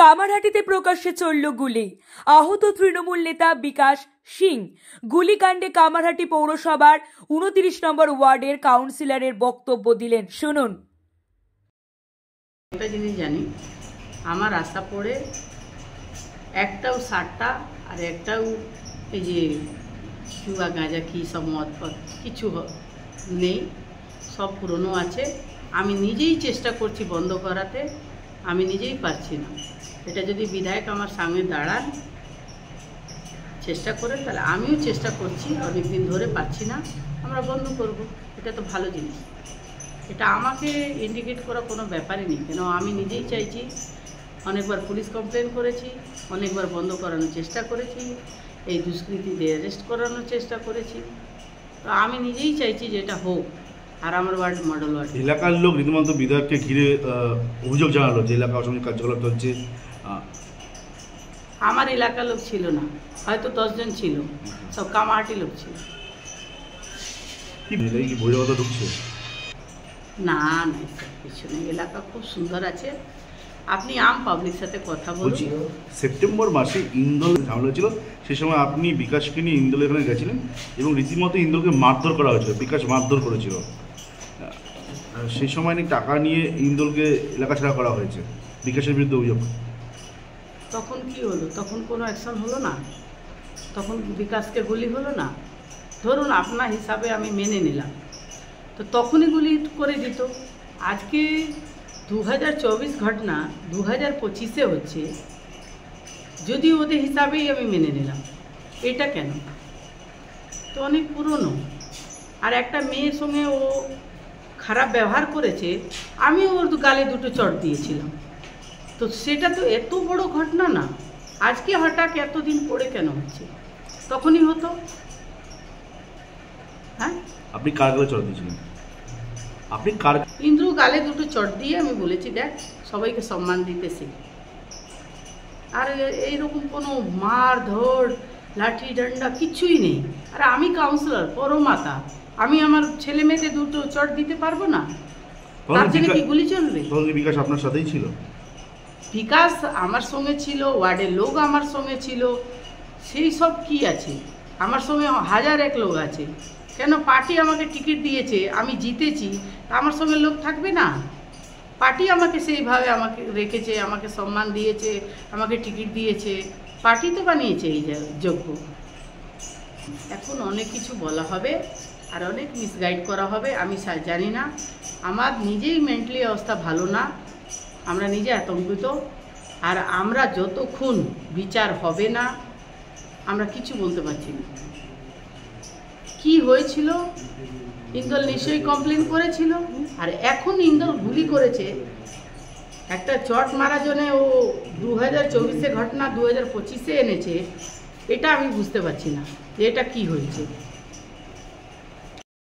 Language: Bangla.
কামারহাটিতে প্রকাশ্যে চলল গুলি, আহত তৃণমূল নেতা বিকাশ সিং। গুলিকাণ্ডে কামারহাটি পৌরসভার 29 নম্বর ওয়ার্ডের কাউন্সিলরের বক্তব্য দিলেন, শুনুন। একটা জিনিস জানি, আমার রাস্তা পড়ে একটাও সারটা আর একটাও এই যে চুয়া গাঁজা কি সব মদ ফদ কিছু নেই, সব পুরনো আছে। আমি নিজেই চেষ্টা করছি বন্ধ করাতে, আমি নিজেই পারছি না। এটা যদি বিধায়ক আমার সামনে দাঁড়ান চেষ্টা করে, তাহলে আমিও চেষ্টা করছি, অনেকদিন ধরে পাচ্ছি না, আমরা বন্ধ করব। এটা তো ভালো জিনিস, এটা আমাকে ইন্ডিকেট করা কোনো ব্যাপারই নেই। কেন আমি নিজেই চাইছি, অনেকবার পুলিশ কমপ্লেন করেছি, অনেকবার বন্ধ করানোর চেষ্টা করেছি, এই দুষ্কৃতীদের অ্যারেস্ট করানোর চেষ্টা করেছি। তো আমি নিজেই চাইছি যে এটা হোক। আর আমার ওয়ার্ড মডেল ওয়ার্ড এলাকার লোক রীতিমতো বিধায়ককে ঘিরে অভিযোগ জানালো যে এলাকা অসামাজিক কার্যকলাপ চলছে। আমার এলাকার লোক ছিল না, হয়তো 10 জন ছিল, সব কামারহাটি লোক ছিল। কি বহিরাগত ঢুকছে? না না, এসব কিছু নেই, এলাকা খুব সুন্দর আছে। আপনি আম পাবলিক সাথে কথা বলছি। সেপ্টেম্বর মাসে ইন্দোল ঝামেলা ছিল, সে সময় আপনি বিকাশকে নিয়ে ইন্দোলের এখানে গেছিলেন এবং রীতিমতো ইন্দোলকে মারধর করা হয়েছিল, বিকাশ মারধর করেছিল। সেই সময় নাকি টাকা নিয়ে ইন্দোলকে এলাকা ছাড়া করা হয়েছে, বিকাশের বিরুদ্ধে অভিযোগ। তখন কি হলো? তখন কোনো অ্যাকশন হলো না, তখন বিকাশকে গুলি হলো না। ধরুন আপনার হিসাবে আমি মেনে নিলাম, তো তখনই গুলি করে দিত। আজকে 2024 ঘটনা 2025-এ হচ্ছে, যদি ওদের হিসাবেই আমি মেনে নিলাম, এটা কেন? তো অনেক পুরনো। আর একটা মেয়ের সঙ্গে ও খারাপ ব্যবহার করেছে, আমি ওর গালে দুটো চট দিয়েছিলাম, তো সেটা তো এত বড় ঘটনা না। আজকে হঠাৎ এতদিন পরে কেন হচ্ছে? তখনই হতো। হ্যাঁ, আপনি কার গালে চট দিয়েছিলেন? আপনি কার? ইন্দ্র গালে দুটো চট দিয়ে আমি বলেছি, দেখ সবাইকে সম্মান দিতে শিখ। আর এইরকম কোনো মার ধর লাঠি ডান্ডা কিছুই নেই। আর আমি কাউন্সিলর পরমাতা, আমি আমার ছেলে মেয়েদের দুটো চট দিতে পারবো না? তার জন্য কি গুলি চলবে? বিকাশ আপনার সাথেই ছিল? বিকাশ আমার সঙ্গে ছিল, ওয়ার্ডের লোক আমার সঙ্গে ছিল, সেই সব কি আছে? আমার সঙ্গে 1001 লোক আছে। কেন? পার্টি আমাকে টিকিট দিয়েছে, আমি জিতেছি, তা আমার সঙ্গে লোক থাকবে না? পার্টি আমাকে সেইভাবে আমাকে রেখেছে, আমাকে সম্মান দিয়েছে, আমাকে টিকিট দিয়েছে, পার্টি তো বানিয়েছে এই যোগ্য। এখন অনেক কিছু বলা হবে আর অনেক মিসগাইড করা হবে, আমি জানি না। আমার নিজেই মেন্টালি অবস্থা ভালো না, আমরা নিজে আতঙ্কিত। আর আমরা যতক্ষণ বিচার হবে না আমরা কিছু বলতে পারছি না। কি হয়েছিল? ইন্দোল নিশ্চয়ই কমপ্লেন করেছিল, আর এখন ইন্দোল গুলি করেছে। একটা চট মারা জন্য ও 2024-এ ঘটনা 2025-এ এনেছে, এটা আমি বুঝতে পারছি না যে এটা কি হয়েছে।